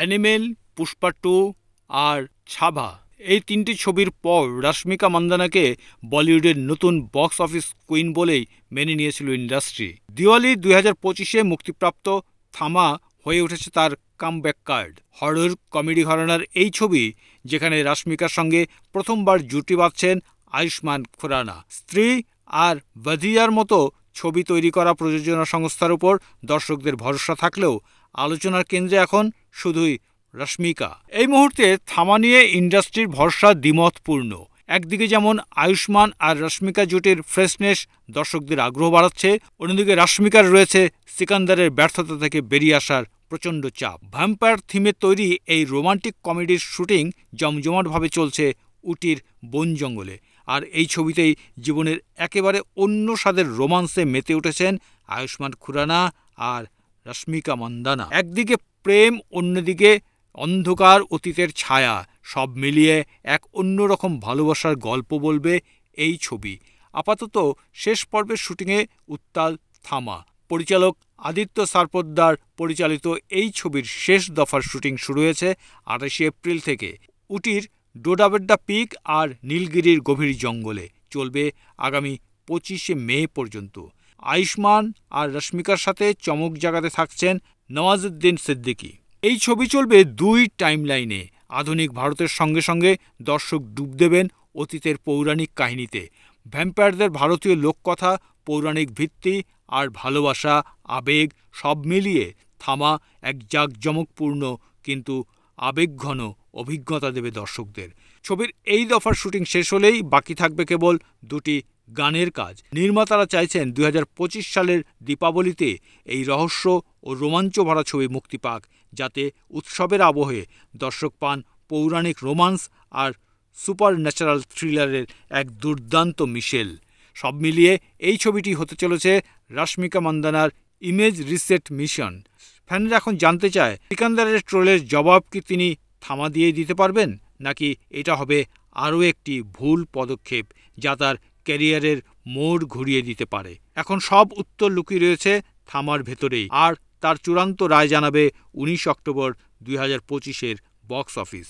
Animal, Pushpa 2 আর ছাভা এই তিনটি ছবির পর রশ্মিকা মান্দানাকে বলিউডের নতুন বক্স অফিস কুইন বলেই মেনে নিয়েছিল ইন্ডাস্ট্রি। দিওয়ালি 2025-এ মুক্তিপ্রাপ্ত থামা হয়ে উঠেছে তার কামব্যাক কার্ড। হরর কমেডি ঘরানার এই ছবি, যেখানে রশ্মিকার সঙ্গে প্রথমবার জুটি বাঁধছেন আয়ুষ্মান খুরানা। স্ত্রী আর ভাদিয়ার মতো ছবি তৈরি করা প্রযোজনা সংস্থার উপর দর্শকদের ভরসা থাকলেও আলোচনার কেন্দ্রে এখন শুধুই রশ্মিকা। এই মুহূর্তে থামা নিয়ে ইন্ডাস্ট্রির ভরসা দ্বিমতপূর্ণ। একদিকে যেমন আয়ুষ্মান আর রশ্মিকা জুটির ফ্রেশনেস দর্শকদের আগ্রহ বাড়াচ্ছে, অন্যদিকে রশ্মিকার রয়েছে সিকান্দারের ব্যর্থতা থেকে বেরিয়ে আসার প্রচণ্ড চাপ। ভ্যাম্পায়ার থিমে তৈরি এই রোমান্টিক কমেডির শুটিং জমজমাটভাবে চলছে উটির বন জঙ্গলে। আর এই ছবিতেই জীবনের একেবারে অন্য স্বাদের রোমান্সে মেতে উঠেছেন আয়ুষ্মান খুরানা আর রশ্মিকা মান্দানা। একদিকে প্রেম, অন্যদিকে অন্ধকার অতীতের ছায়া, সব মিলিয়ে এক অন্যরকম ভালোবাসার গল্প বলবে এই ছবি। আপাতত শেষ পর্বের শুটিংয়ে উত্তাল থামা। পরিচালক আদিত্য সারপোদ্দার পরিচালিত এই ছবির শেষ দফার শুটিং শুরু হয়েছে 28 এপ্রিল থেকে উটির ডোডাবেড্ডা পিক আর নীলগিরির গভীর জঙ্গলে। চলবে আগামী 25 মে পর্যন্ত। আয়ুষ্মান আর রশ্মিকার সাথে চমক জাগাতে থাকছেন নওয়াজুদ্দিন সিদ্দিকী। এই ছবি চলবে 2 টাইমলাইনে। আধুনিক ভারতের সঙ্গে সঙ্গে দর্শক ডুব দেবেন অতীতের পৌরাণিক কাহিনীতে। ভ্যাম্পায়ারদের ভারতীয় লোককথা, পৌরাণিক ভিত্তি আর ভালোবাসা, আবেগ সব মিলিয়ে থামা এক জাঁকজমকপূর্ণ কিন্তু আবেগঘন অভিজ্ঞতা দেবে দর্শকদের। ছবির এই দফার শুটিং শেষ হলেই বাকি থাকবে কেবল 2টি গানের কাজ। নির্মাতারা চাইছেন 2025 সালের দীপাবলিতে এই রহস্য ও রোমাঞ্চ ভরা ছবি মুক্তি পাক, যাতে উৎসবের আবহে দর্শক পান পৌরাণিক রোমান্স আর সুপার ন্যাচারাল থ্রিলারের এক দুর্দান্ত মিশেল। সব মিলিয়ে এই ছবিটি হতে চলেছে রশ্মিকা মান্দানার ইমেজ রিসেট মিশন। ফ্যানরা এখন জানতে চায়, সিকান্দারের ট্রোলের জবাব কি তিনি থামা দিয়ে দিতে পারবেন, নাকি এটা হবে আরও একটি ভুল পদক্ষেপ যা তার ক্যারিয়ারের মোড় ঘুরিয়ে দিতে পারে। এখন সব উত্তর লুকিয়ে রয়েছে থামার ভেতরেই, আর তার চূড়ান্ত রায় জানাবে 19 অক্টোবর 2025-এর বক্স অফিস।